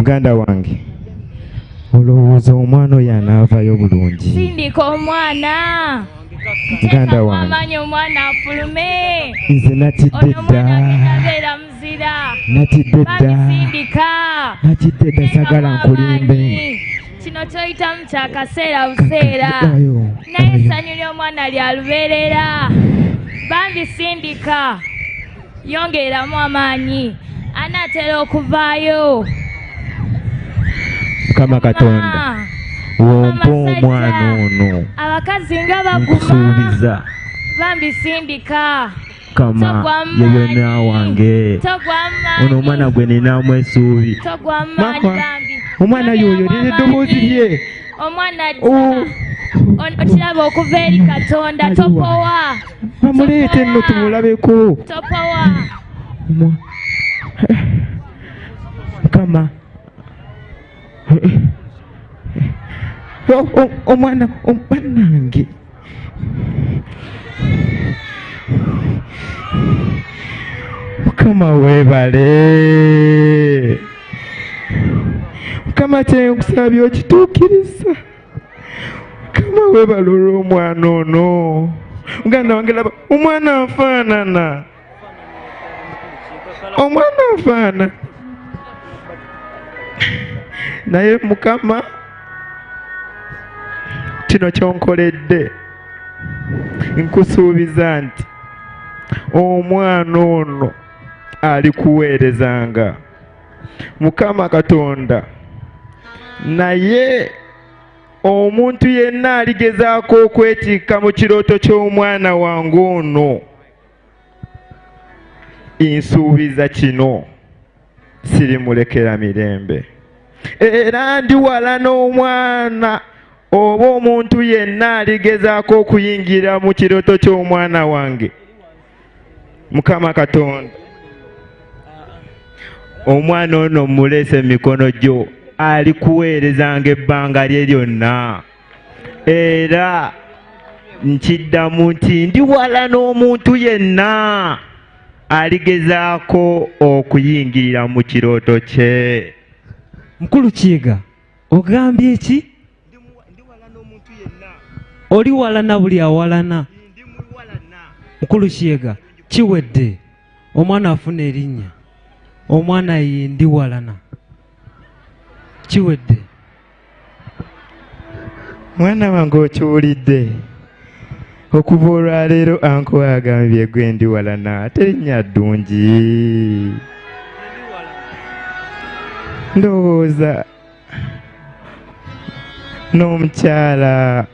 muganda wange olowooza omwana oyo anaavayo bulungi? Sindika omwana. Muganda wange amanyi omwana afulume. nze natidde dda. Natidde dda. Natidde dda sagala nkulimbe. Kino kyoyitamu kya kaseera buseera. Naye essanyu ly'omwana lya lubeerera. Bambi sindika. Yongeeramu amaanyi. Anaatera okuvaayo. Mukama Katonda wompa omwana ono. Abakazi nga baguma. Nkusuubiza. Bambi sindika. Kama yeyona wange. Ono omwana gwe ninaamu essuubi. Omwana yoyo liri eddoboozi lye. Omwana okiraba okuva eri Katonda. Topowa. Bamuleete nno tumulabeko. Topowa. Mukama omwana bannange Mukama weebale. Mukama kyenkusabye okituukiriza. Mukama weebale olw'omwana ono. Muganda wange laba omwana afaanana. Omwana afaana. Naye Mukama kino kyonkoledde nkusuubiza nti omwana ono alikuweerezanga Mukama Katonda. Naye omuntu yenna aligezaako okwetikka mu kirooto ky'omwana wange ono, nsuubiza kino sirimulekera mirembe. Era ndi wala n'omwana oba omuntu yenna aligezaako okuyingira mu kirooto ky'omwana wange. Mukama Katonda, omwana ono mulese emikono gyo, alikuweerezanga ebbanga lye lyonna. Era nkiddamu nti ndi wala n'omuntu yenna aligezaako okuyingirira mu kirooto kye. Mukulu Kiyiga, ogambye eki? Oli walana buli awalana. Mukulu Kiyiga, kiwedde. Omwana afuna erinnya. Omwana ye ndi walana. Kiwedde. Mwana wange okiwulidde? Okuva olwaleero anko agambye gwe ndi walana. Terinnya ddungi. Ndowooza n'omukyala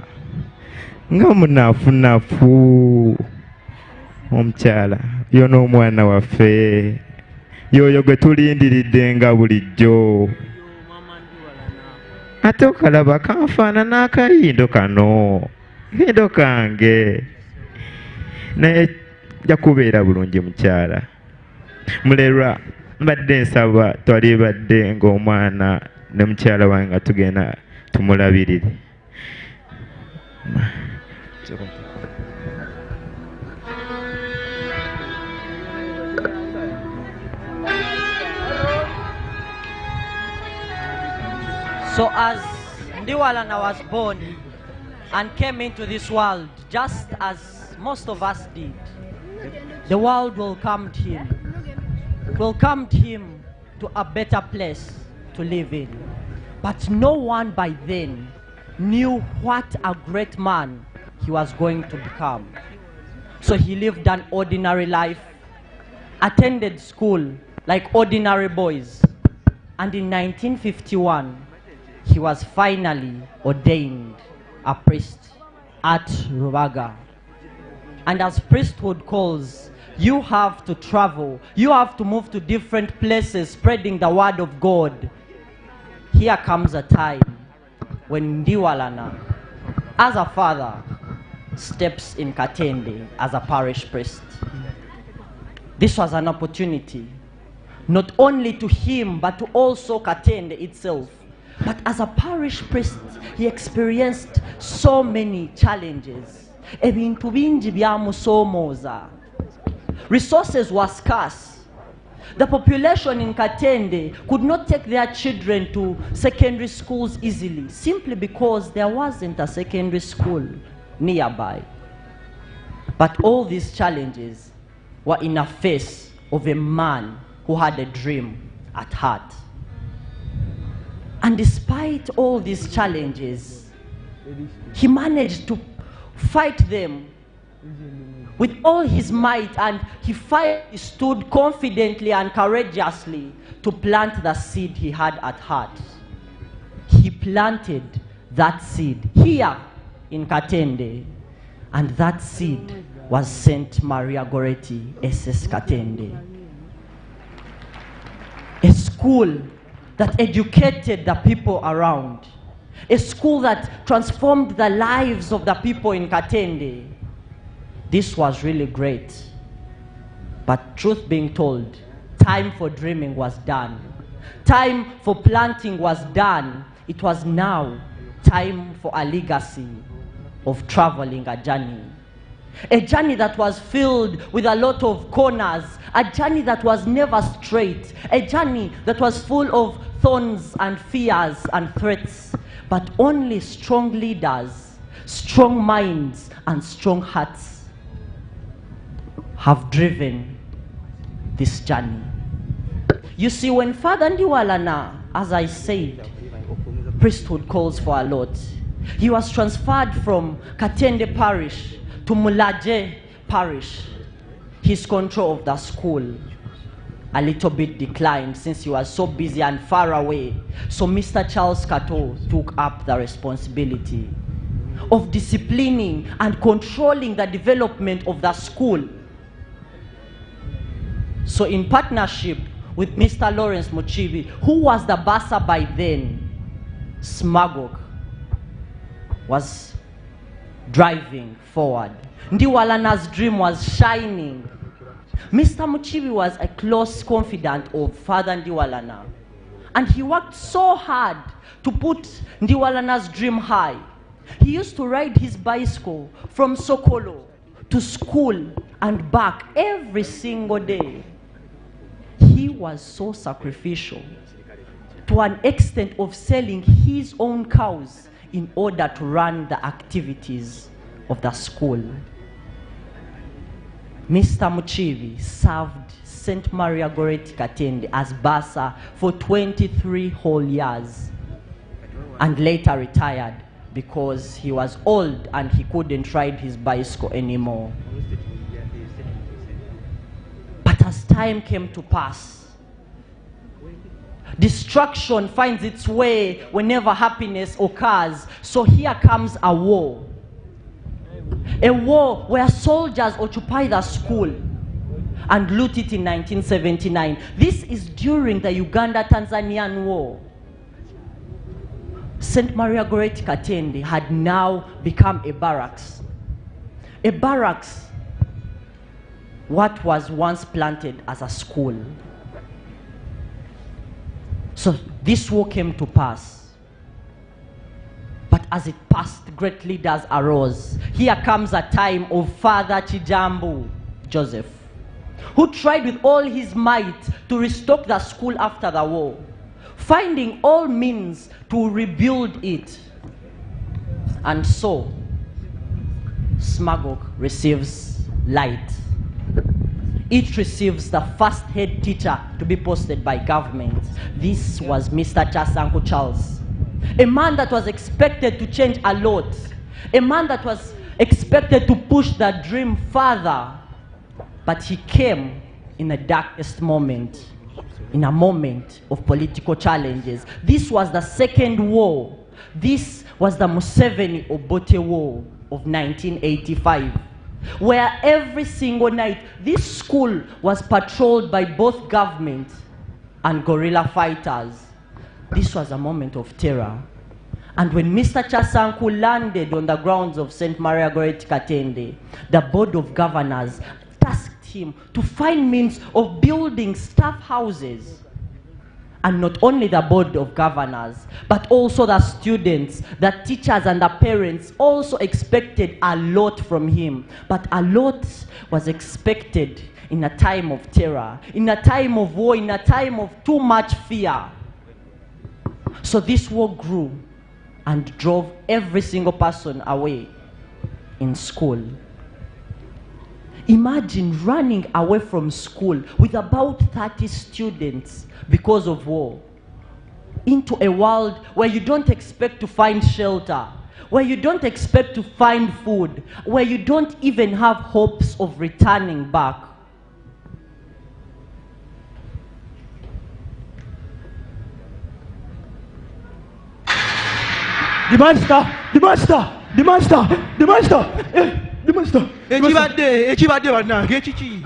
nga munafunafu. Omukyala yo n'omwana waffe yoyo gwe tulindiridde nga bulijjo. Ate okalaba kanfaanana akayindo kano. Yindo kange. Naye ja kubeera bulungi mukyala. Mulerwa mbadde nsaba twali badde ng'omwana ne mukyala wange nga tugenda tumulabirire. So as Ndiwalana was born and came into this world, just as most of us did, the world welcomed him. Welcomed him to a better place to live in. But no one by then knew what a great man he was going to become. So he lived an ordinary life, attended school like ordinary boys, and in 1951, he was finally ordained a priest at Rubaga. And as priesthood calls, you have to travel, you have to move to different places spreading the word of God. Here comes a time when Ndiwalana, as a father, steps in Katende as a parish priest. This was an opportunity, not only to him, but to also Katende itself. But as a parish priest, he experienced so many challenges. Ebintu bingi byamusomooza. Resources were scarce. the population in Katende could not take their children to secondary schools easily, simply because there wasn't a secondary school nearby. But all these challenges were in the face of a man who had a dream at heart. And despite all these challenges, he managed to fight them with all his might, and he stood confidently and courageously to plant the seed he had at heart. He planted that seed here in Katende, and that seed was St. Maria Goretti, SS Katende. A school that educated the people around. A school that transformed the lives of the people in Katende. This was really great. But truth being told, time for dreaming was done. Time for planting was done. It was now time for a legacy of traveling a journey. A journey that was filled with a lot of corners. A journey that was never straight. A journey that was full of thorns and fears and threats. But only strong leaders, strong minds, and strong hearts have driven this journey. You see, when Father Ndiwalana, as I said, priesthood calls for a lot. He was transferred from Katende Parish to Mulaje Parish. His control of the school a little bit declined since he was so busy and far away. So Mr. Charles Kato took up the responsibility of disciplining and controlling the development of the school. So in partnership with Mr. Lawrence Muchibi, who was the bursar by then, Smagok was driving forward. Ndiwalana's dream was shining. Mr. Muchibi was a close confidant of Father Ndiwalana, and he worked so hard to put Ndiwalana's dream high. He used to ride his bicycle from Sokolo to school and back every single day. He was so sacrificial to an extent of selling his own cows in order to run the activities of the school. Mr. Muchibi served St. Maria Goretti Katende as bursar for 23 whole years and later retired because he was old and he couldn't ride his bicycle anymore. But as time came to pass, destruction finds its way whenever happiness occurs. So here comes a war. A war where soldiers occupy the school and loot it in 1979. This is during the Uganda-Tanzanian War. St. Maria Goretti Katende had now become a barracks. A barracks, what was once planted as a school. So this war came to pass. But as it passed, great leaders arose. Here comes a time of Father Chijambu Joseph, who tried with all his might to restock the school after the war, finding all means to rebuild it. And so, Smagok receives light. It receives the first head teacher to be posted by government. This was Mr. Chasanku Charles. A man that was expected to change a lot. A man that was expected to push the dream further. But he came in the darkest moment, in a moment of political challenges. This was the second war. This was the Museveni Obote War of 1985, where every single night this school was patrolled by both government and guerrilla fighters. This was a moment of terror. And when Mr. Chasanku landed on the grounds of St. Maria Goretti Katende, the Board of Governors tasked him to find means of building staff houses And not only the board of governors, but also the students, the teachers and the parents also expected a lot from him. But a lot was expected in a time of terror, in a time of war, in a time of too much fear. So this war grew and drove every single person away in school. Imagine running away from school with about 30 students because of war into a world where you don't expect to find shelter, where you don't expect to find food, where you don't even have hopes of returning back. The monster! The monster! The monster! The monster! The monster! Ekibadde bannange ekiki?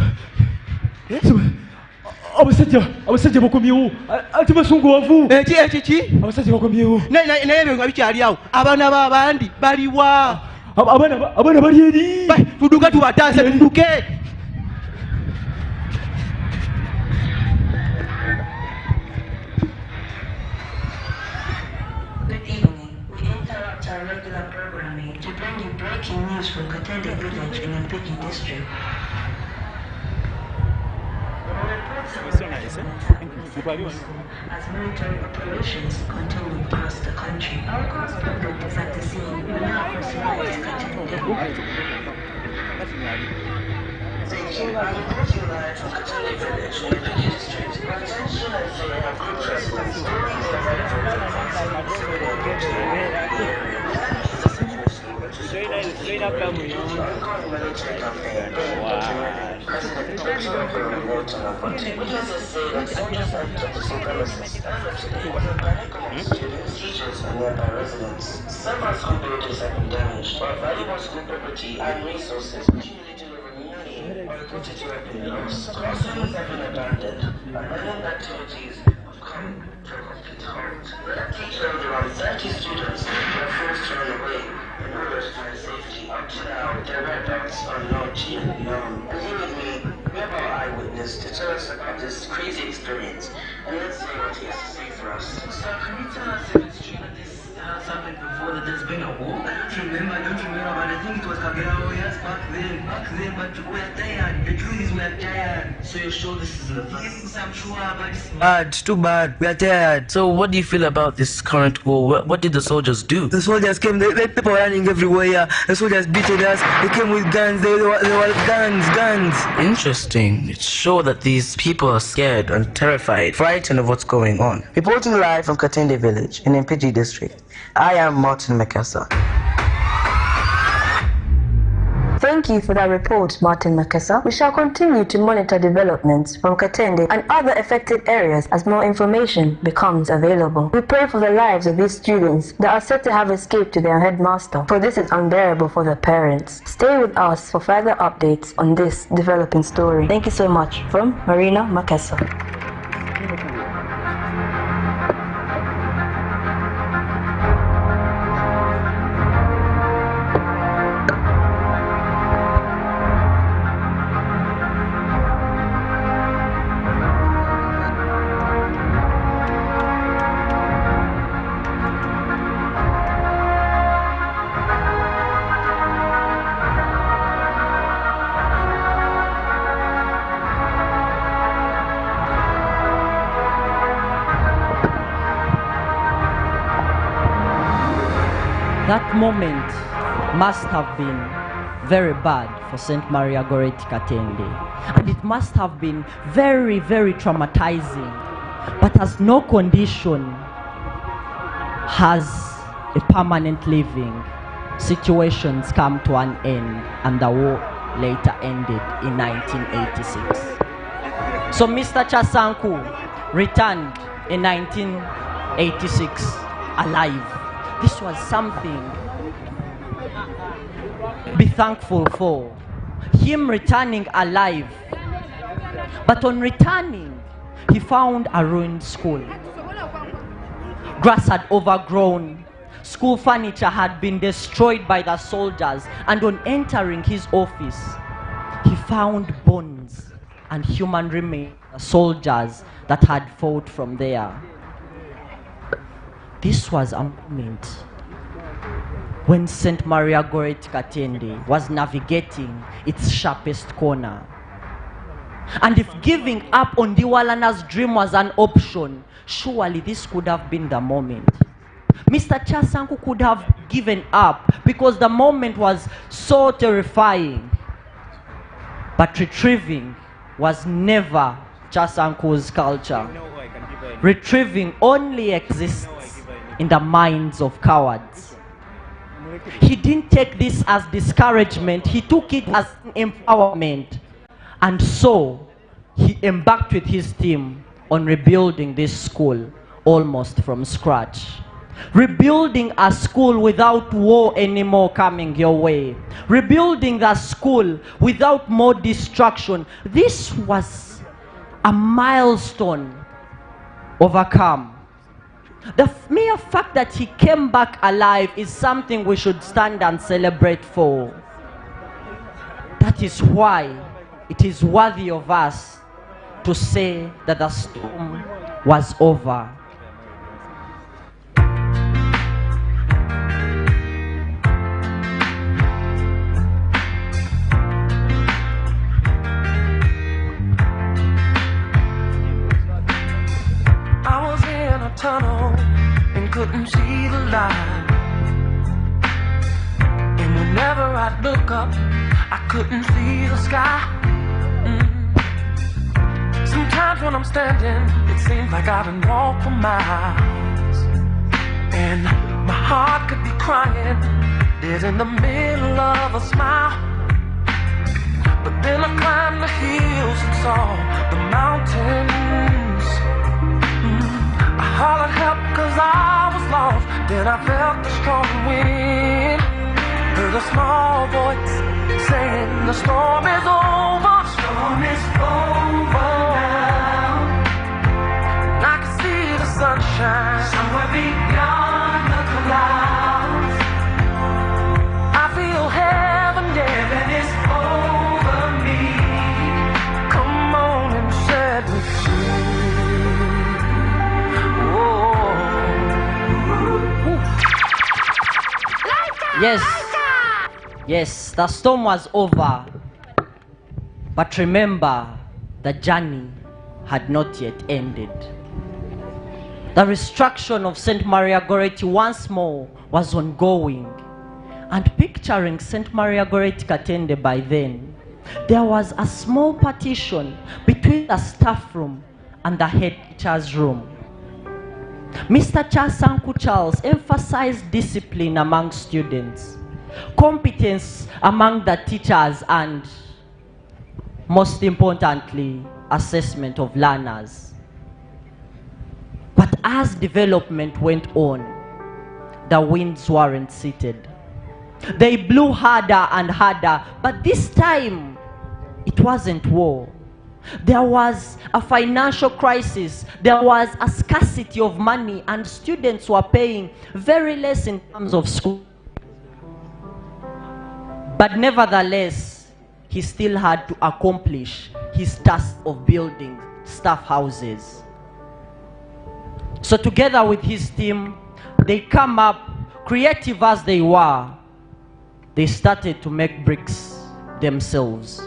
Abasajja bakomyewo ate basunguwavu. Ekiki? Abasajja bakomyewo. Naye ebyo nga bikyali awo. Abaana b'abandi baliwa? Abaana bali eri. Tudduke tubataase tudduke. Good evening. We interrupt our regular programming to bring you breaking news from Katende village in Mpigi district. Reports of as military operations continue across the country. Our correspondent is at the scene. We now personalize Katende. Thank you. I'm reporting live from Katende village in Mpigi district. Attention, I say I have good residents. Buildings are ready for teachers and nearby residents. Several school buildings have been damaged, while valuable school property and resources accumulated over millions are reported to have been lost. Classrooms have been abandoned, and learning activities have come to a complete halt. The teacher of around 30 students were forced to run away in order to find safety. Up to now, their whereabouts are not yet known. And here with me, we have our eyewitness to tell us about this crazy experience. And let's see what he has to say for us. So, can you tell us if it's true that this has happened before, that there's been a war? I don't remember, but I think it was Kagera warriors back then, but we're tired. The truth is we're tired. So you're sure this is a yes, I'm sure, but it's bad, it's too bad. We are tired. So what do you feel about this current war? What did the soldiers do? The soldiers came, they people running everywhere. The soldiers beated us. They came with guns. They were guns. Interesting. It's sure that these people are scared and terrified, frightened of what's going on. Reporting live from Katende village in Mpigi district, I am Martin Makasa. Thank you for that report, Martin Makasa. We shall continue to monitor developments from Katende and other affected areas as more information becomes available. We pray for the lives of these students that are said to have escaped to their headmaster, for this is unbearable for the parents. Stay with us for further updates on this developing story. Thank you so much. From Marina Makasa. That moment must have been very bad for St. Maria Goretti Katende. And it must have been very, very traumatizing. But as no condition has a permanent living, situations come to an end and the war later ended in 1986. So Mr. Chasanku returned in 1986 alive. This was something to be thankful for. Him returning alive. But on returning, he found a ruined school. Grass had overgrown. School furniture had been destroyed by the soldiers. And on entering his office, he found bones and human remains of soldiers that had fought from there. This was a moment when St. Maria Goretti Katende was navigating its sharpest corner. And if giving up on Ndiwalana's dream was an option, surely this could have been the moment. Mr. Chasanku could have given up because the moment was so terrifying. But retrieving was never Chasanku's culture. Retrieving only exists in the minds of cowards. He didn't take this as discouragement, he took it as empowerment. And so, he embarked with his team on rebuilding this school almost from scratch. Rebuilding a school without war anymore coming your way. Rebuilding the school without more destruction. This was a milestone overcome. The mere fact that he came back alive is something we should stand and celebrate for. That is why it is worthy of us to say that the storm was over. I was in a tunnel and couldn't see the light. And whenever I'd look up, I couldn't see the sky. Sometimes when I'm standing, it seems like I've been walking for miles. And my heart could be crying, dead in the middle of a smile. But then I climbed the hills and saw the mountains. I hollered help cause I was lost. Then I felt the strong wind. Heard a small voice saying the storm is over. The storm is over now. And I can see the sunshine somewhere beyond the clouds. I feel heaven, yeah. Heaven is over me. Come on and set me free. Yes, the storm was over. But remember, the journey had not yet ended. The restructuring of St. Maria Goretti once more was ongoing. And picturing St. Maria Goretti Katende by then, there was a small partition between the staff room and the head teacher's room. Mr. Chasanku Charles emphasized discipline among students, competence among the teachers, and most importantly, assessment of learners. But as development went on, the winds weren't seated. They blew harder and harder, but this time, it wasn't war. There was a financial crisis, there was a scarcity of money, and students were paying very less in terms of school. But nevertheless, he still had to accomplish his task of building staff houses. So together with his team, they come up, creative as they were, they started to make bricks themselves.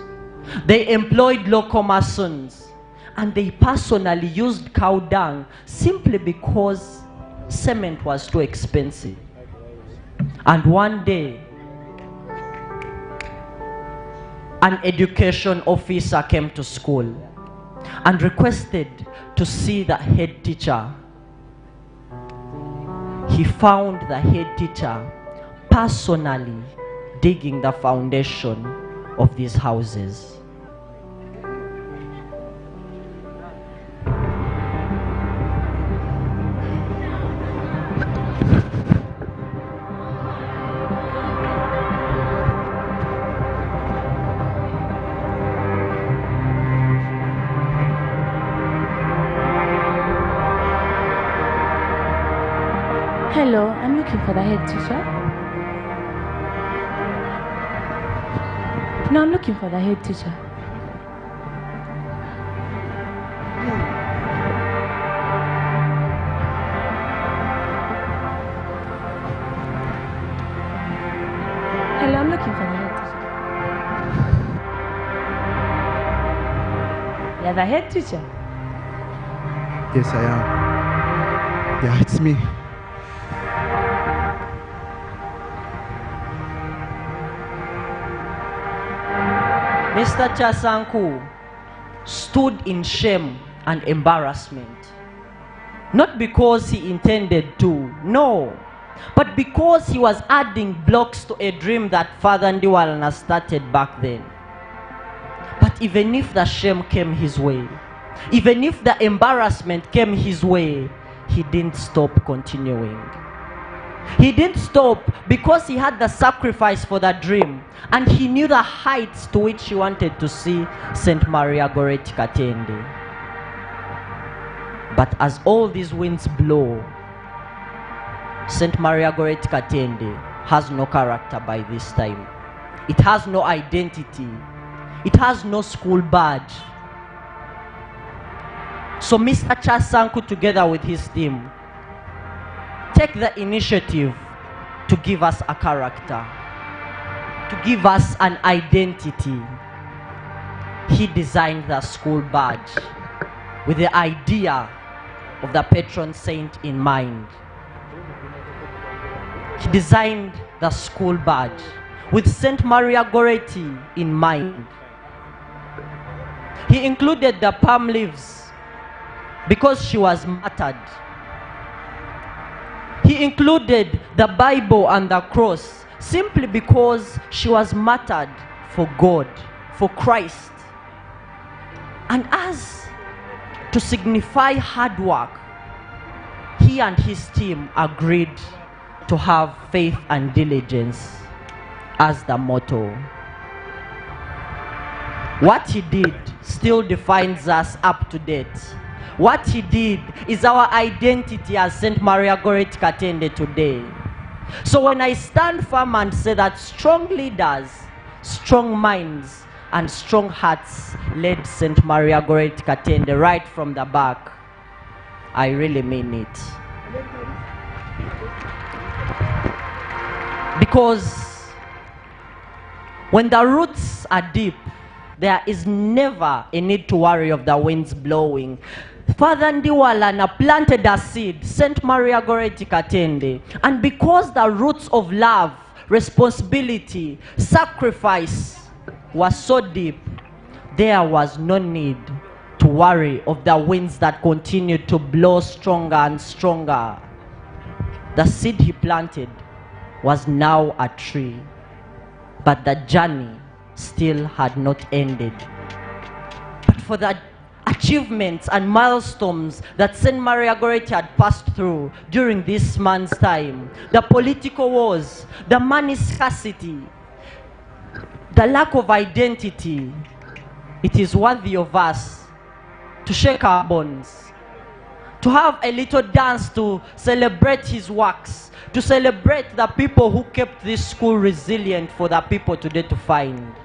They employed local masons, and they personally used cow dung simply because cement was too expensive. And one day, an education officer came to school and requested to see the head teacher. He found the head teacher personally digging the foundation of these houses. Hello, I'm looking for the head teacher. No, I'm looking for the head teacher. looking for the head teacher. You're the head teacher? Yes, I am. Yeah, it's me. Mr. Chasanku stood in shame and embarrassment. Not because he intended to, no, but because he was adding blocks to a dream that Father Ndiwalana started back then. But even if the shame came his way, even if the embarrassment came his way, he didn't stop continuing. He didn't stop because he had the sacrifice for the dream, and he knew the heights to which he wanted to see St. Maria Goretti Katende. But as all these winds blow, St. Maria Goretti Katende has no character by this time. It has no identity. It has no school badge. So Mr. Chasanku, together with his team, take the initiative to give us a character, to give us an identity. He designed the school badge with the idea of the patron saint in mind. He designed the school badge with St. Maria Goretti in mind. He included the palm leaves because she was martyred. He included the Bible and the cross simply because she was martyred for God, for Christ. And as to signify hard work, he and his team agreed to have faith and diligence as the motto. What he did still defines us up to date. What he did is our identity as St. Maria Goretti Katende today. So when I stand firm and say that strong leaders, strong minds, and strong hearts led St. Maria Goretti Katende right from the back, I really mean it. Because when the roots are deep, there is never a need to worry of the winds blowing. Father Ndiwalana planted a seed, St. Maria Goretti Katende, and because the roots of love, responsibility, sacrifice were so deep, there was no need to worry of the winds that continued to blow stronger and stronger. The seed he planted was now a tree, but the journey still had not ended. But for the achievements and milestones that St. Maria Goretti had passed through during this man's time, the political wars, the money scarcity, the lack of identity, it is worthy of us to shake our bonds, to have a little dance to celebrate his works, to celebrate the people who kept this school resilient for the people today to find.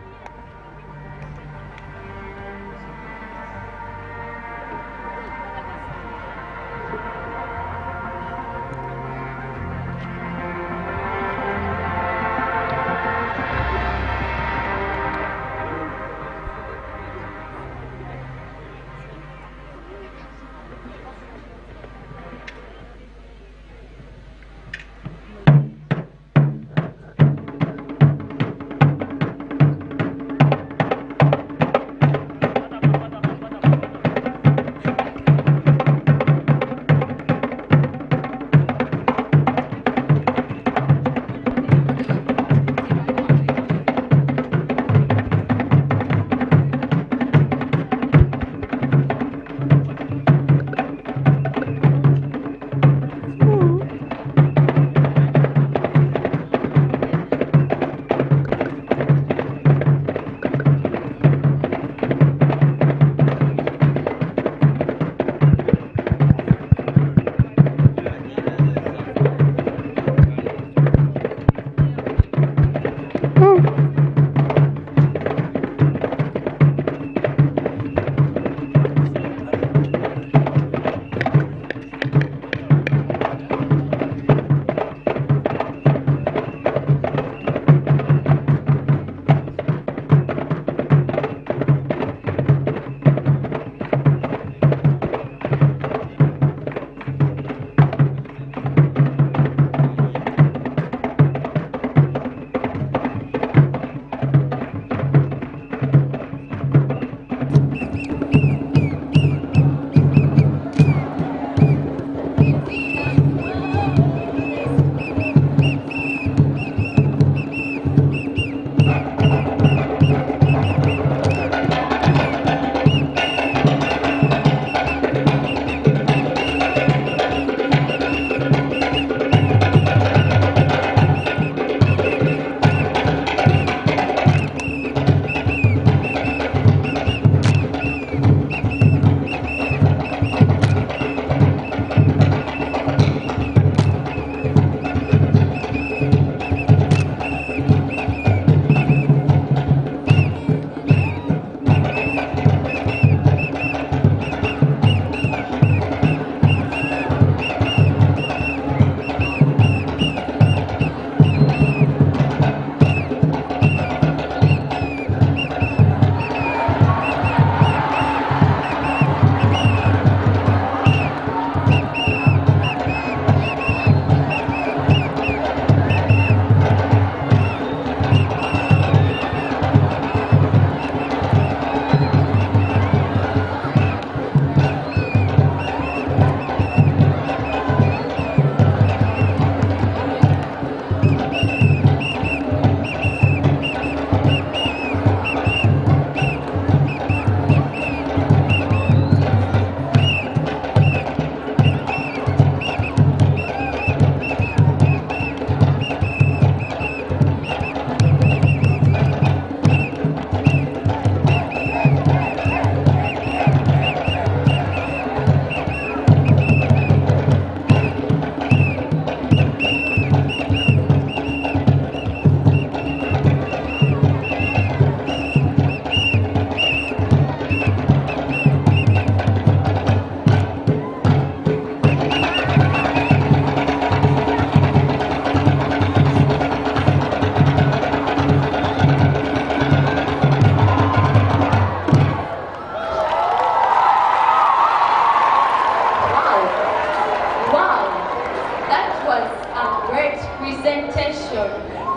presentation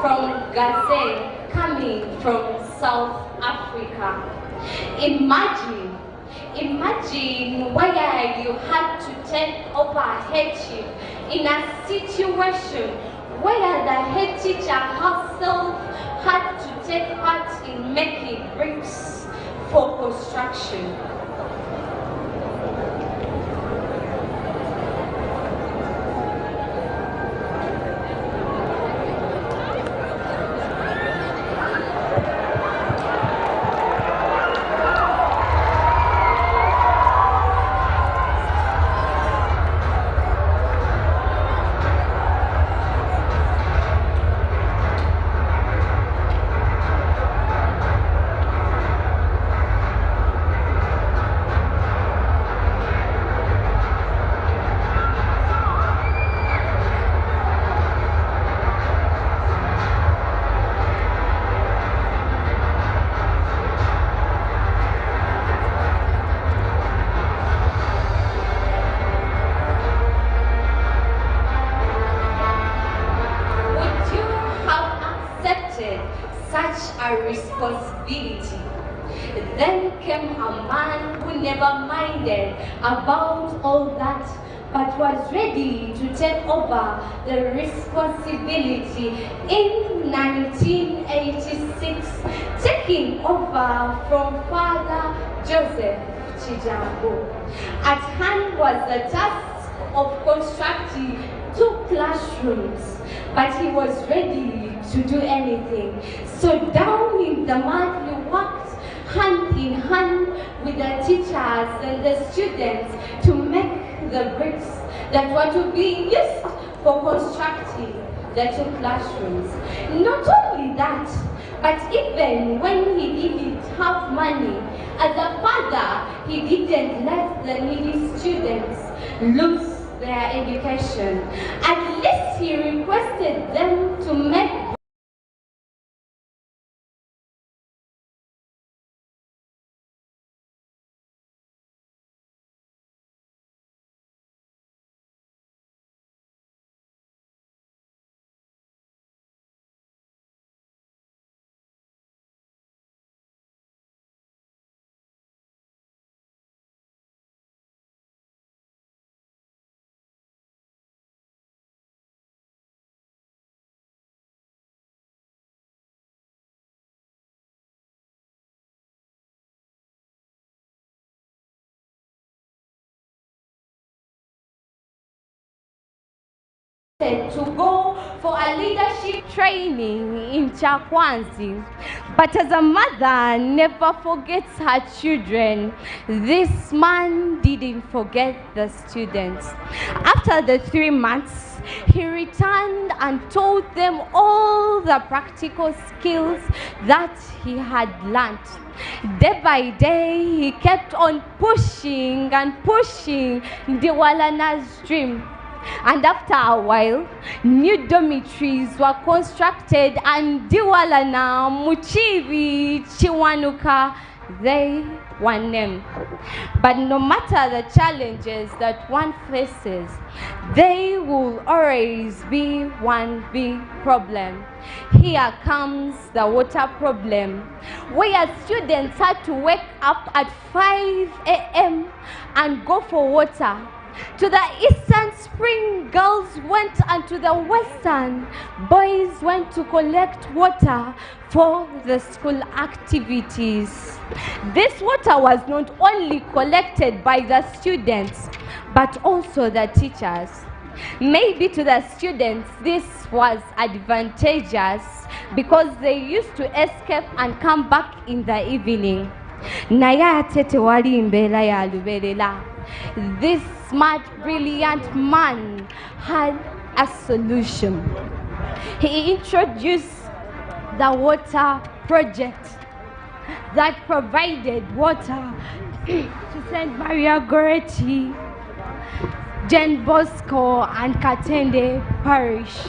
from Gaze coming from South Africa. Imagine where you had to take over headship in a situation where the head teacher herself had to take part in making bricks for construction. Responsibility. Then came a man who never minded about all that, but was ready to take over the responsibility in 1986, taking over from Father Joseph Chijambo. At hand was the task of constructing 2 classrooms, but he was ready to do anything. So down in the mud, he worked hand in hand with the teachers and the students to make the bricks that were to be used for constructing the 2 classrooms. Not only that, but even when he didn't have money, as a father, he didn't let the needy students lose their education. At least he requested them to make to go for a leadership training in Chakwanzi. But as a mother never forgets her children, this man didn't forget the students. After the 3 months, he returned and taught them all the practical skills that he had learnt. Day by day, he kept on pushing and pushing Ndiwalana's dream. And after a while, new dormitories were constructed, and Ndiwalana, Muchivi, Chiwanuka, they were named. But no matter the challenges that one faces, there will always be one big problem. Here comes the water problem, where students had to wake up at 5 a.m. and go for water. To the eastern spring, girls went, and to the western, boys went to collect water for the school activities. This water was not only collected by the students, but also the teachers. Maybe to the students this was advantageous because they used to escape and come back in the evening. This smart, brilliant man had a solution. He introduced the water project that provided water to St. Maria Goretti, Jen Bosco, and Katende parish.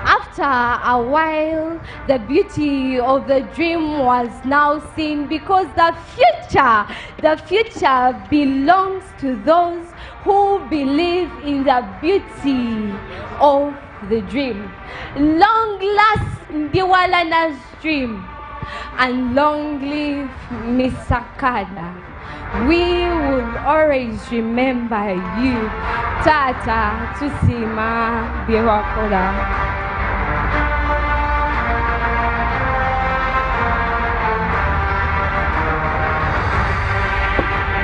After a while, the beauty of the dream was now seen, because the future belongs to those who believe in the beauty of the dream. Long last Ndiwalana's dream. And long live Misakada. We will always remember you. Tata Tusima Biwakola.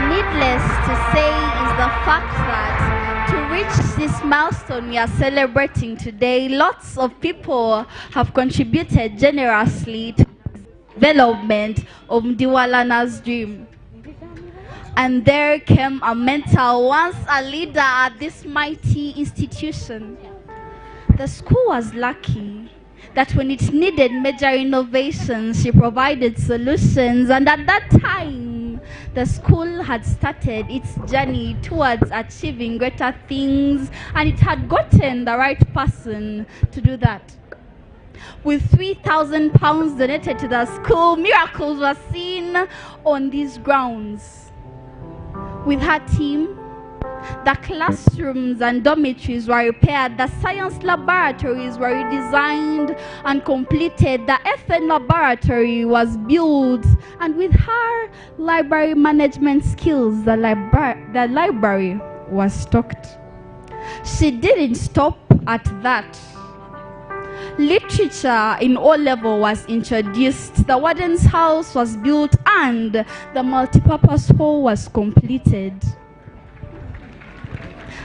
Needless to say is the fact that to reach this milestone we are celebrating today, lots of people have contributed generously to the development of Ndiwalana's dream. And there came a mentor, once a leader at this mighty institution. The school was lucky that when it needed major innovations, she provided solutions, and at that time, the school had started its journey towards achieving greater things, and it had gotten the right person to do that. With £3,000 donated to the school, miracles were seen on these grounds. With her team, the classrooms and dormitories were repaired, the science laboratories were redesigned and completed, the FN laboratory was built, and with her library management skills, the library was stocked. She didn't stop at that. Literature in O-level was introduced, the warden's house was built, and the multipurpose hall was completed.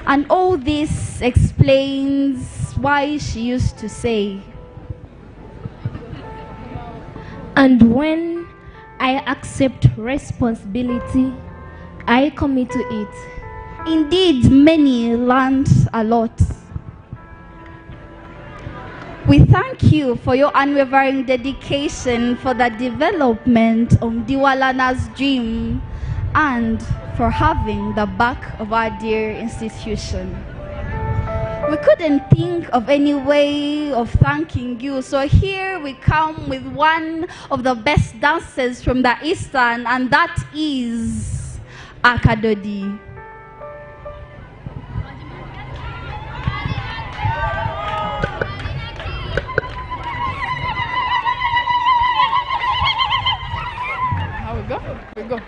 And all this explains why she used to say, and when I accept responsibility, I commit to it. Indeed, many learned a lot. We thank you for your unwavering dedication for the development of Ndiwalana's dream and for having the back of our dear institution. We couldn't think of any way of thanking you, so here we come with one of the best dancers from the Eastern, and that is Akadodi. We go.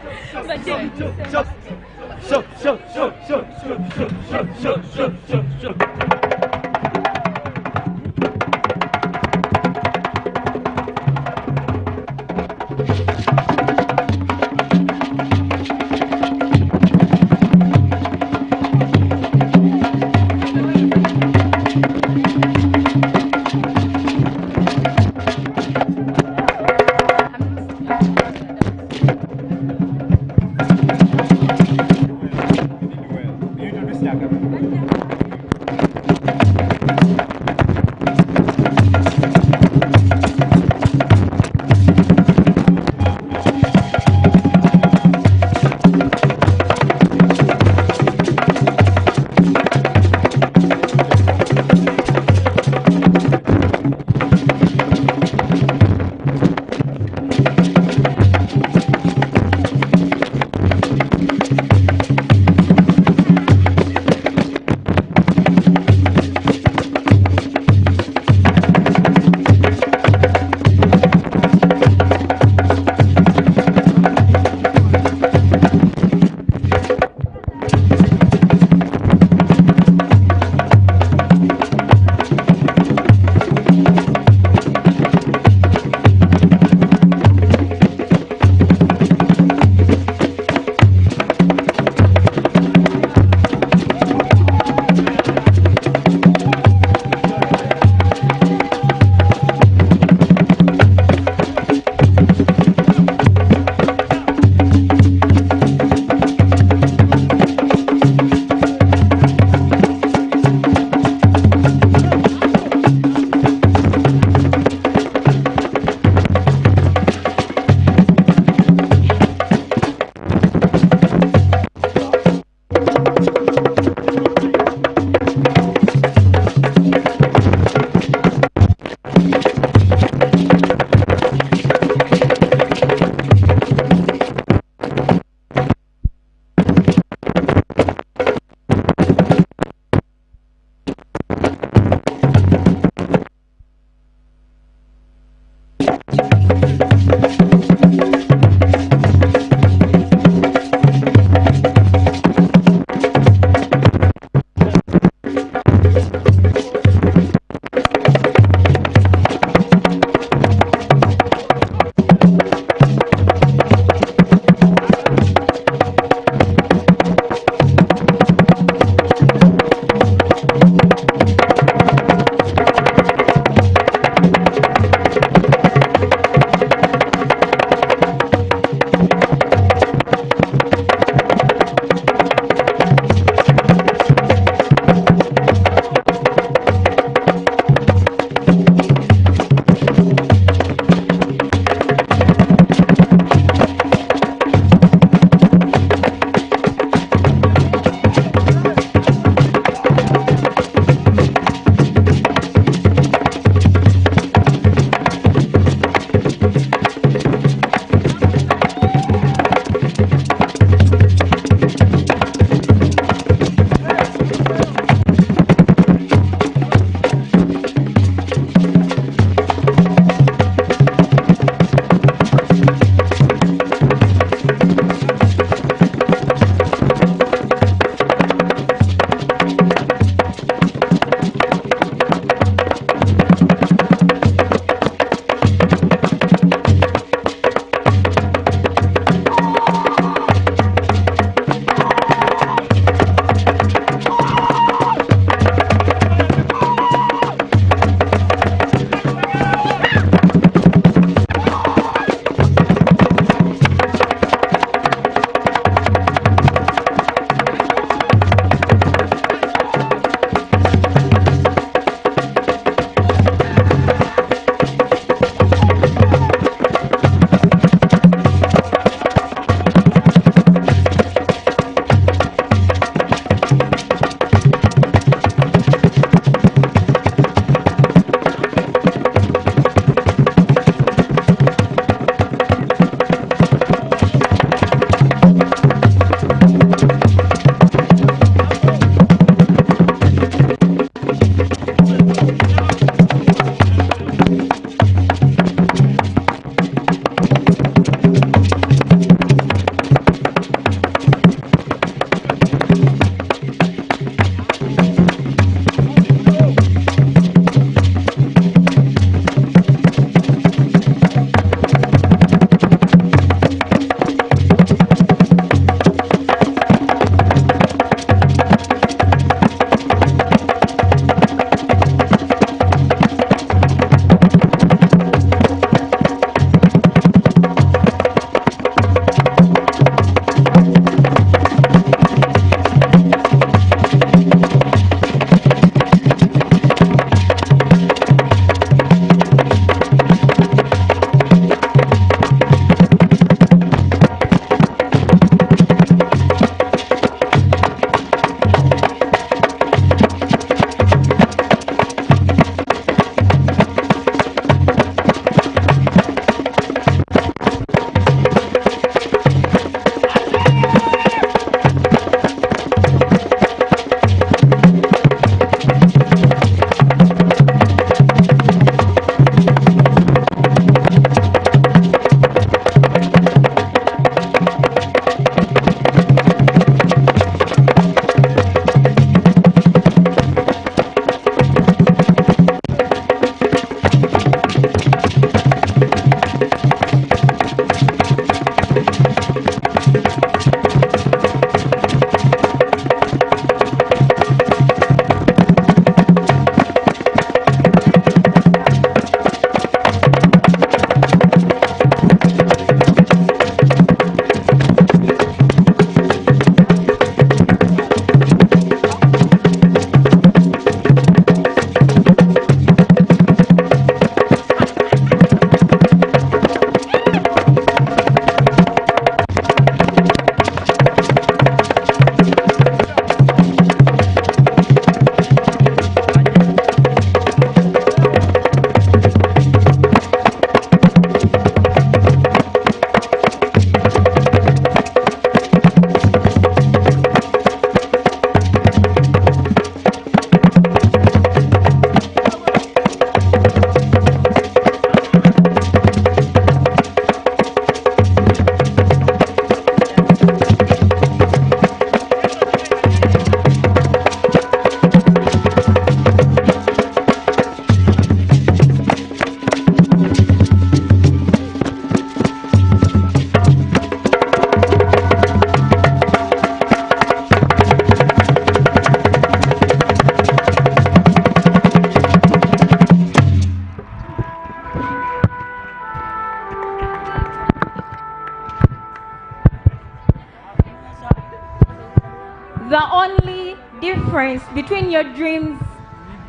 difference between your dreams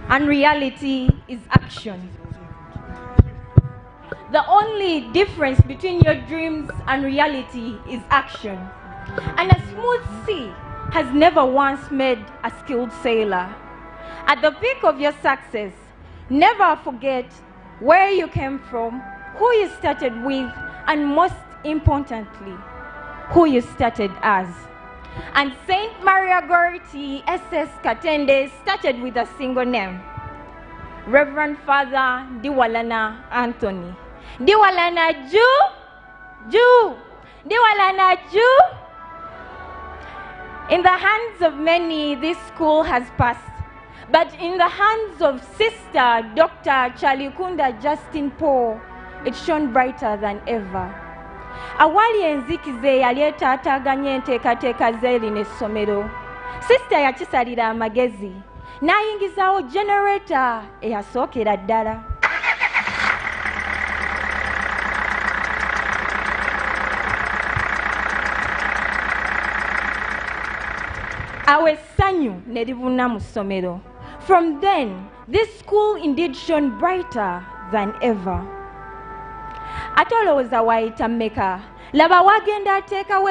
and reality is action. The only difference between your dreams and reality is action. And a smooth sea has never once made a skilled sailor. At the peak of your success, never forget where you came from, who you started with, and most importantly, who you started as. And Saint Maria Goretti, SS Katende, started with a single name, Reverend Father Diwalana Anthony. Diwalana Ju, Diwalana Ju. In the hands of many, this school has passed. But in the hands of Sister Dr. Chalikunda Justin Paul, it shone brighter than ever. Awali enzikize yali etaataaganya enteekateeka z'eri n'essomero. Sister yakisalira amagezi n'ayingizaawo generator eyasookera ddala. Awo essanyu ne libuna mu ssomero. From then, this school indeed shone brighter than ever. Ate olowooza waayita mmeka? Laba wagenda ateekawo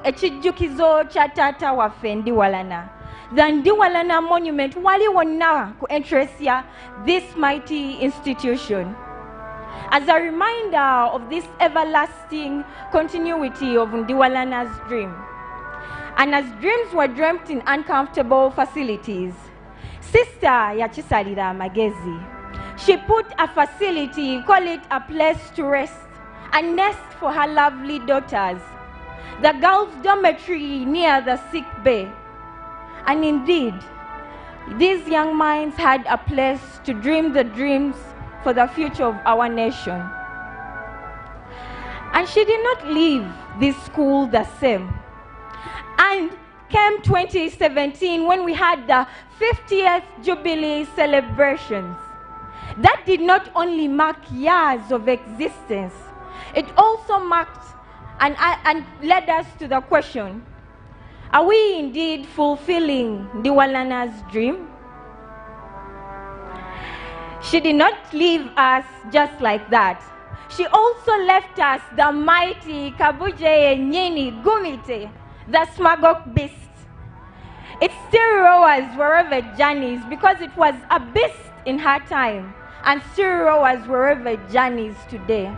ekijjukizo kya taata waffe Ndiwalana. The Ndiwalana monument wali wonna ku entrance ya this mighty institution. As a reminder of this everlasting continuity of Ndiwalana's dream. And as dreams were dreamt in uncomfortable facilities, Sister yakisalira amagezi. She put a facility, call it a place to rest, a nest for her lovely daughters, the girls' dormitory near the sick bay. And indeed, these young minds had a place to dream the dreams for the future of our nation. And she did not leave this school the same. And came 2017 when we had the 50th Jubilee celebrations. That did not only mark years of existence, it also marked and led us to the question, are we indeed fulfilling Ndiwalana's dream? She did not leave us just like that. She also left us the mighty Kabuje Nyini Gumite, the smuggled beast. It still roars wherever it journeys because it was a beast in her time and still roars wherever it journeys today.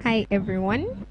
Hi everyone.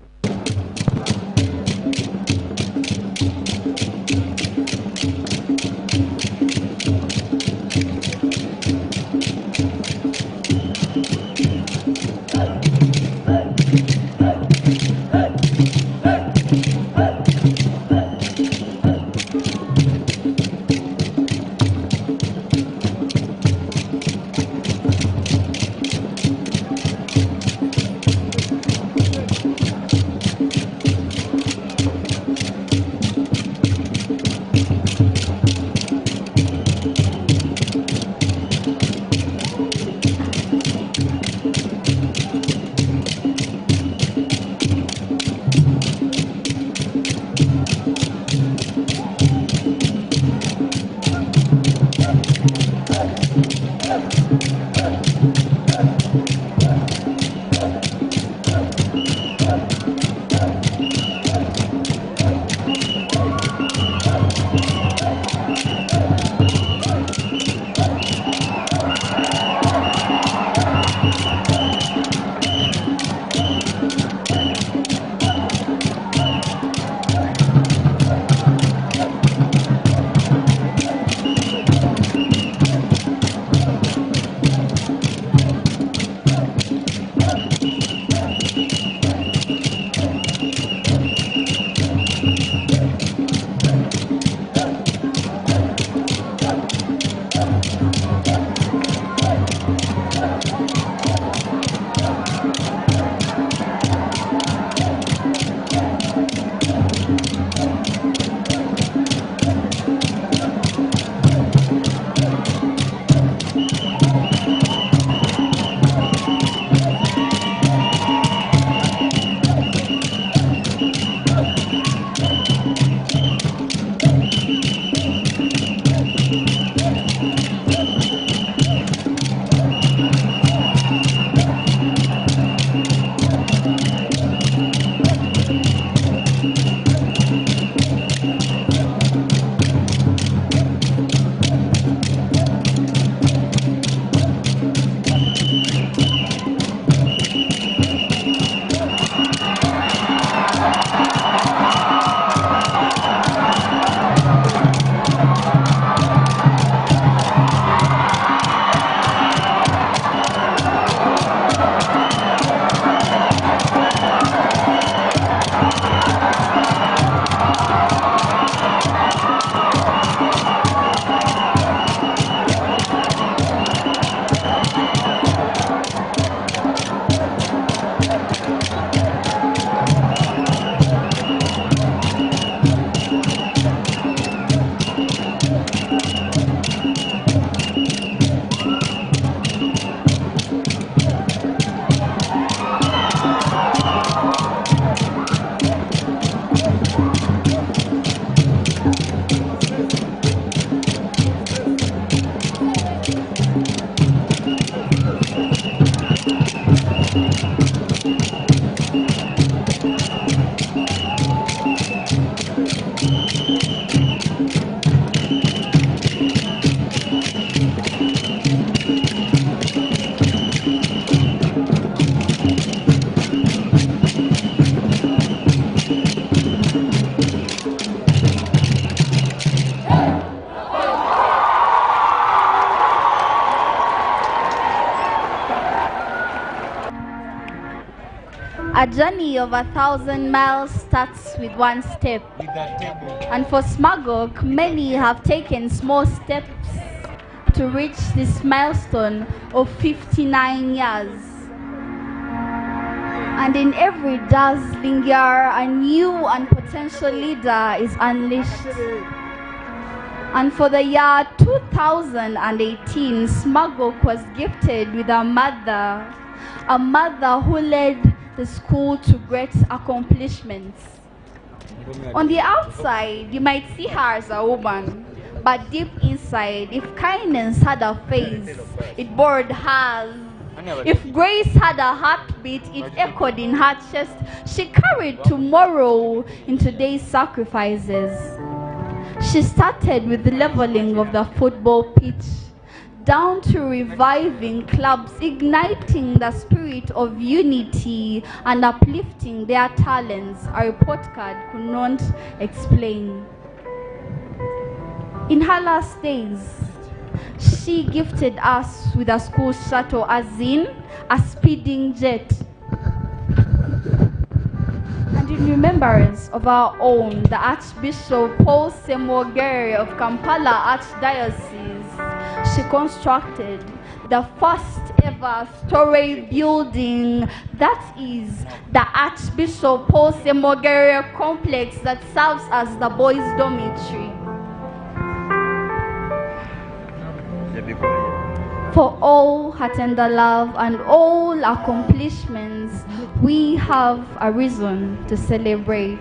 A journey of 1,000 miles starts with one step. And for Smagok, many have taken small steps to reach this milestone of 59 years. And in every dazzling year, a new and potential leader is unleashed. And for the year 2018, Smagok was gifted with a mother who led the school to great accomplishments. On the outside, you might see her as a woman, but deep inside, if kindness had a face, it bore hers. If grace had a heartbeat, it echoed in her chest. She carried tomorrow in today's sacrifices. She started with the leveling of the football pitch, down to reviving clubs, igniting the spirit of unity and uplifting their talents, a report card could not explain. In her last days, she gifted us with a school shuttle, as in a speeding jet. And in remembrance of our own, the Archbishop Paul Semogere of Kampala Archdiocese, she constructed the first ever story building, that is the Archbishop Paul Semogere complex that serves as the boys' dormitory. For all her tender love and all accomplishments, we have a reason to celebrate.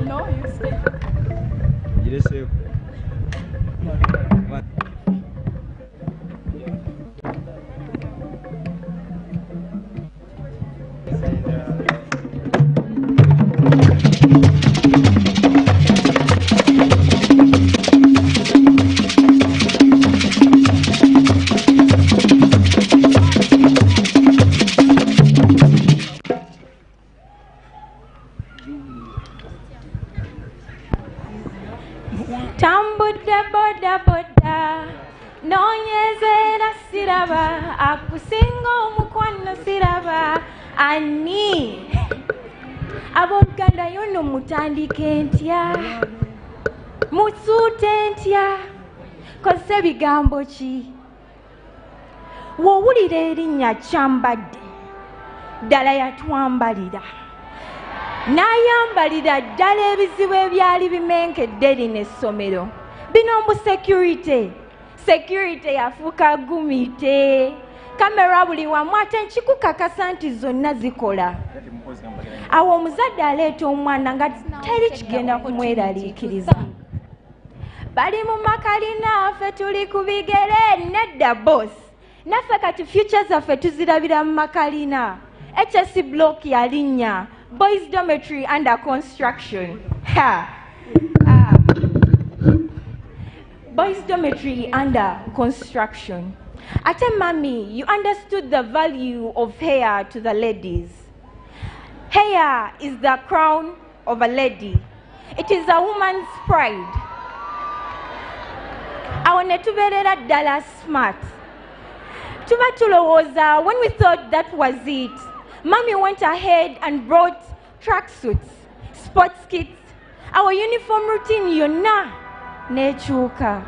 No, you stay. Tambudde boda boda nonyezera siraba akusinga omukwano siraba ani abooluganda yono mutandike ntya musuute ntya kozesa ebigambo ki wowulira erinnya kyambadde ddala yatwambalira n'ayambalira ddala ebizibu ebyali bimenkedde lino essomero bino mbu security yafuuka gumite kamera buli wamu ate nkikukakasa nti zonna zikola awo omuzadde aleeta omwana nga teri kigenda kumweraliikiriza bali mu makalina ffe tuli ku bigere nedda boss naffe kati future zaffe tuzirabira mu makalina HS block yalinnya boys dormitory under construction. Boys dormitory under construction. Ate mommy, you understood the value of hair to the ladies. Hair is the crown of a lady. It is a woman's pride. Awo ne tubeerera ddala smart. Tuba tulowooza, when we thought that was it, Mommy went ahead and brought tracksuits, sports kits, our uniform routine yonna nekyuka.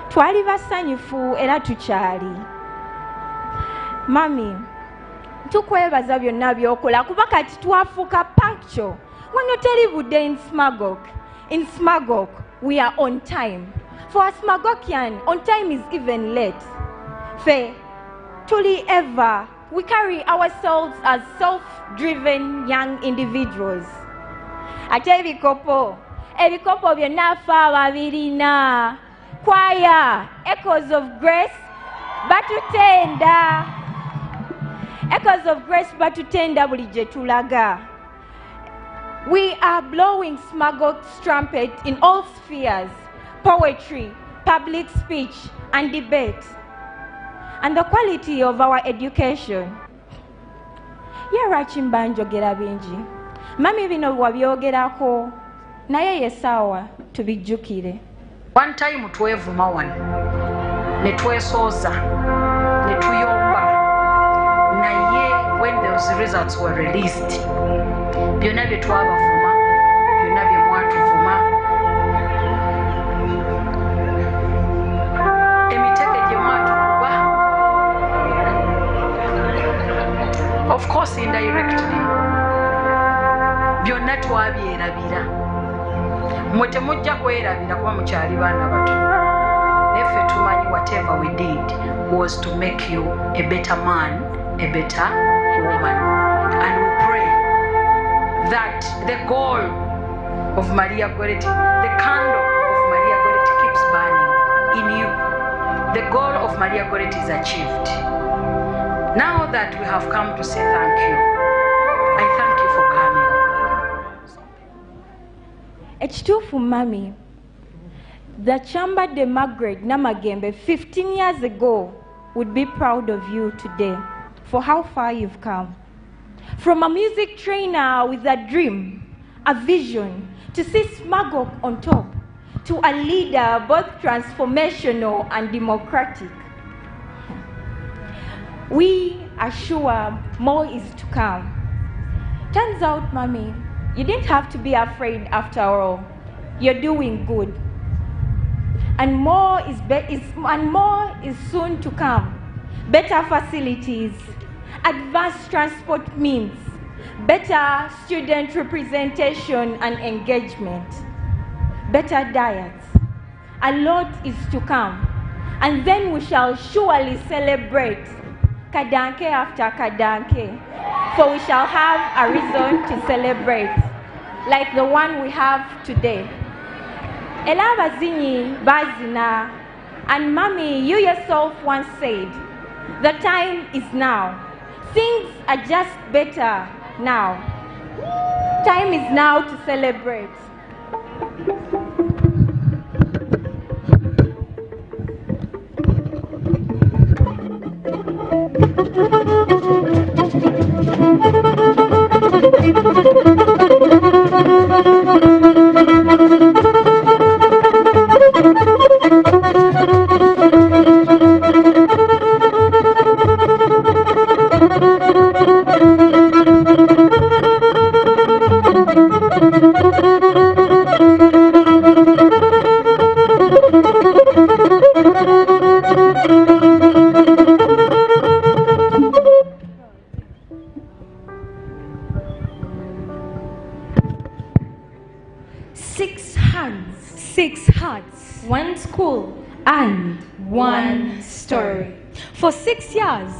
Twali basanyufu era tukyali. Mami, tukwebaza byonna byokola kuba kati twafuuka punctual. Wano teri budde in Smagok. In Smagok, we are on time. For a Smagokian, on time is even late. Fe, tuli ever. We carry ourselves as self-driven young individuals. Ate ebikopo byonna ffe ababirina. Choir, Echoes of Grace, batutenda. Echoes of Grace batutenda buli gye tulaga. We are blowing Smagok's trumpet in all spheres, poetry, public speech, and debate. And the quality of our education. Lwaki mba njogera bingi. Mami bino wabyogerako naye yesaawa tubijjukire. One time twevuma wano ne twesooza ne tuyomba naye when those results were released byonna bye twabavuma byonna bye mwatuvuma emitego gye mwatukuba of course indirectly byonna twabyerabira mwe temujja kwerabira kuba mukyali baana bato neffe tumanyi whatever we did was to make you a better man, a better woman, and we pray that the goal of Maria Goretti, the candle of Maria Goretti keeps burning in you. The goal of Maria Goretti is achieved. Now that we have come to say thank you, I thank you for coming. Ekituufu mami, the Chambade Margaret Namagembe 15 years ago would be proud of you today for how far you've come. From a music trainer with a dream, a vision, to see Smagok on top, to a leader both transformational and democratic. We are sure more is to come. Turns out, Mommy, you didn't have to be afraid after all. You're doing good. And more is soon to come. Better facilities, advanced transport means, better student representation and engagement, better diets. A lot is to come. And then we shall surely celebrate Kadanke after Kadanke, for we shall have a reason to celebrate, like the one we have today. Ela bazinyi bazina, and Mommy, you yourself once said, the time is now. Things are just better now. Time is now to celebrate. Six hearts, one school, and one story. For 6 years,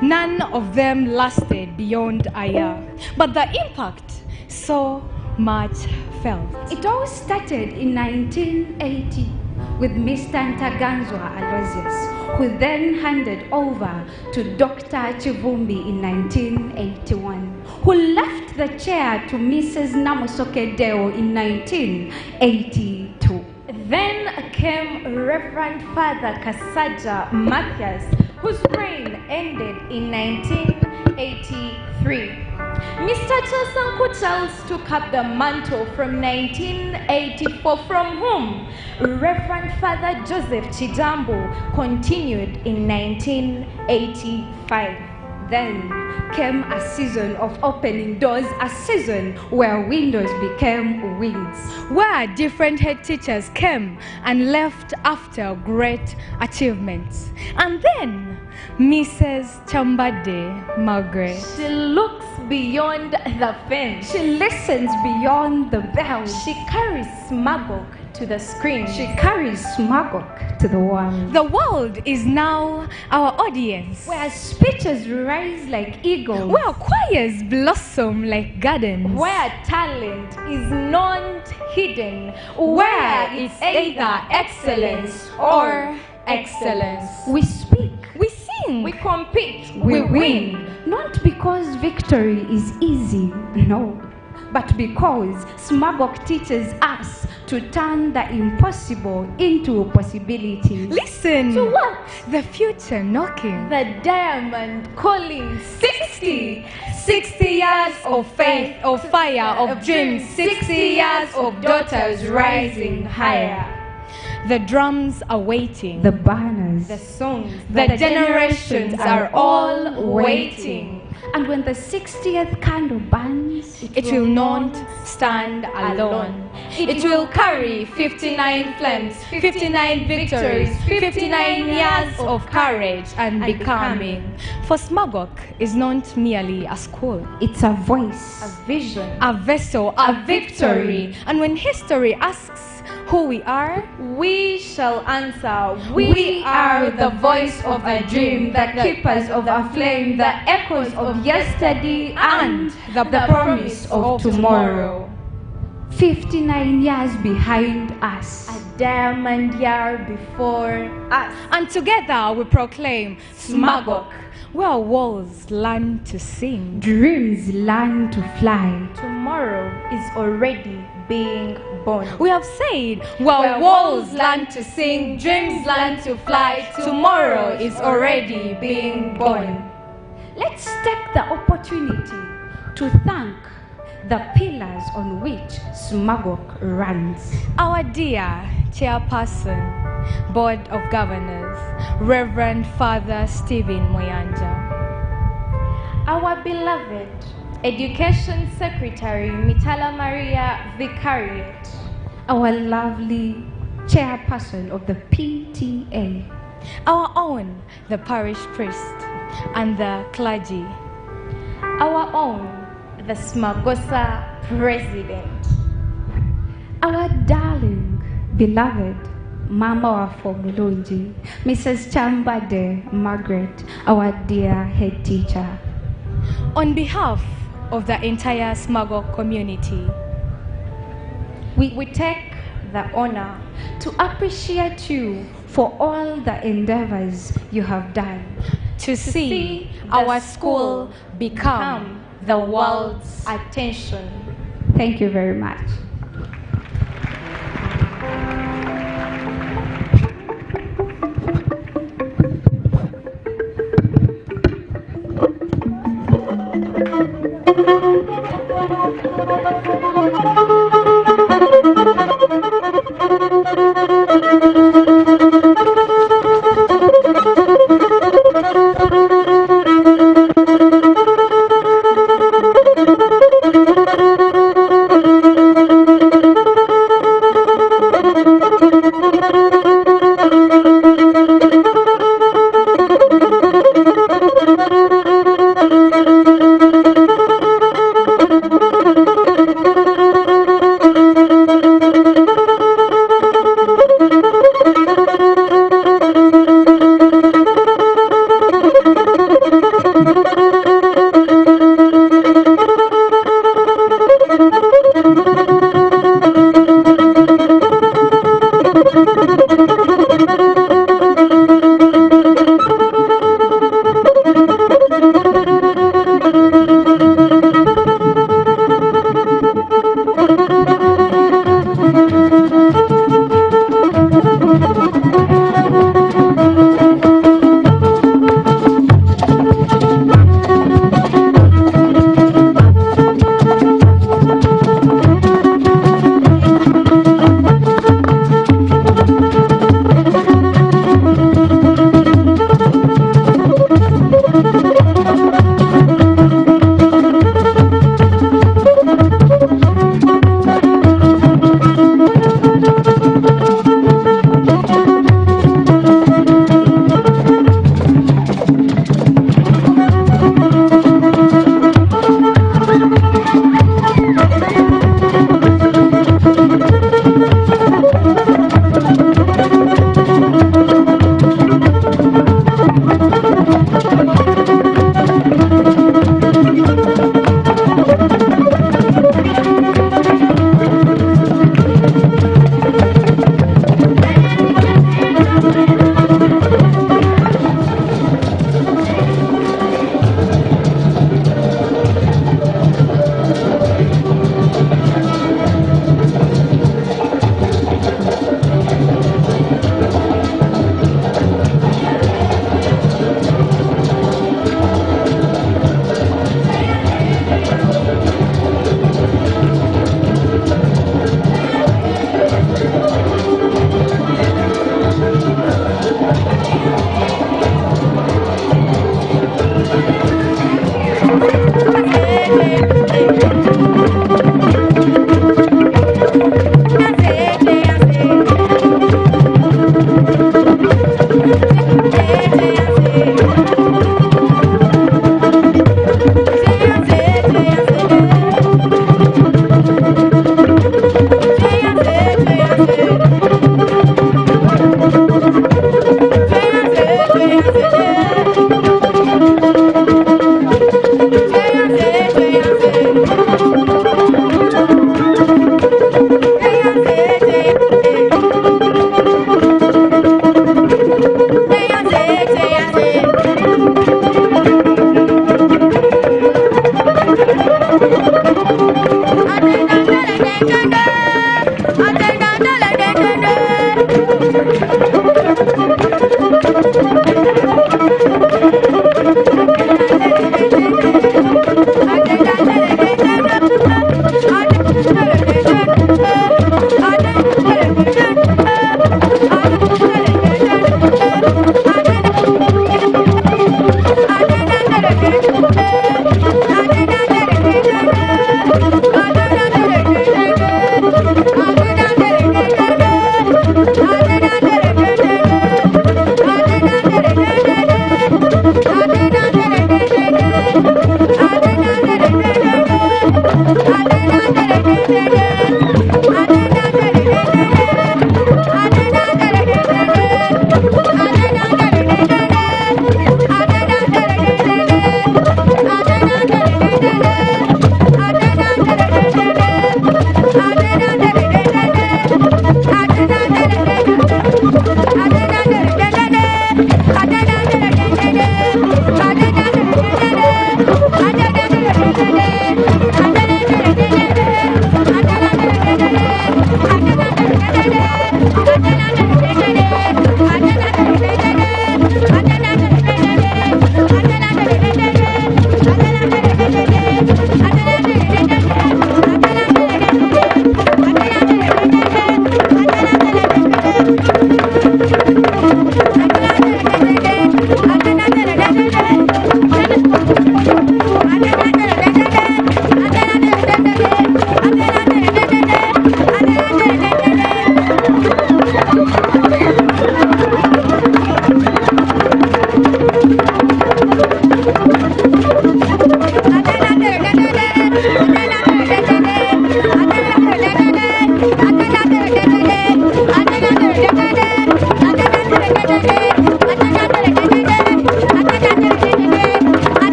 none of them lasted beyond a year, but the impact so much felt. It all started in 1980 with Mr. Ntaganzwa Aloysius, who then handed over to Dr. Chivumbi in 1981, who left the chair to Mrs. Namusoke Deo in 1982. Then came Reverend Father Kasaja Mathias, whose reign ended in 1983. Mr. Chesanku Charles took up the mantle from 1984, from whom Reverend Father Joseph Chidambo continued in 1985. Then came a season of opening doors, a season where windows became wings, where different head teachers came and left after great achievements. And then Mrs. Chambade Margaret. She looks beyond the fence. She listens beyond the veil. She carries Smagok to the screen. She carries Smagok to the world. The world is now our audience, where speeches rise like eagles, where choirs blossom like gardens, where talent is not hidden, where it's either excellence or excellence. We speak, we sing, we compete, we win. Not because victory is easy, no, but because Smagok teaches us to turn the impossible into possibility. Listen! To what? The future knocking. The diamond calling. 60 years of faith, of fire, of dreams. 60 years of daughters rising higher. The drums are waiting. The banners. The songs. The generations are all waiting. And when the 60th candle burns, it will not stand alone. It will carry 59 flames, 59 victories, 59 years of courage and becoming. For Smagok is not merely a school. It's a voice, a vision, a vessel, a victory. And when history asks who we are, we shall answer, we are the voice of a dream, the keepers of a flame, the echoes of yesterday and the promise of tomorrow. 59 years behind us, a diamond year before us. And together we proclaim Smagok, where walls learn to sing, dreams learn to fly. Tomorrow is already being born. We have said, where walls learn to sing, dreams learn to fly, tomorrow is already being born. Let's take the opportunity to thank the pillars on which Smagok runs. Our dear Chairperson, Board of Governors, Reverend Father Stephen Moyanja. Our beloved Education Secretary Mitala Maria Vicariate. Our lovely Chairperson of the PTA. Our own, the parish priest and the clergy. Our own, the Smagosa President. Our darling, beloved Mama wa Formulunji, Mrs. Chambade Margaret, our dear head teacher. On behalf of the entire Smagok community, we take the honor to appreciate you for all the endeavors you have done to see our school become the world's attention. Thank you very much.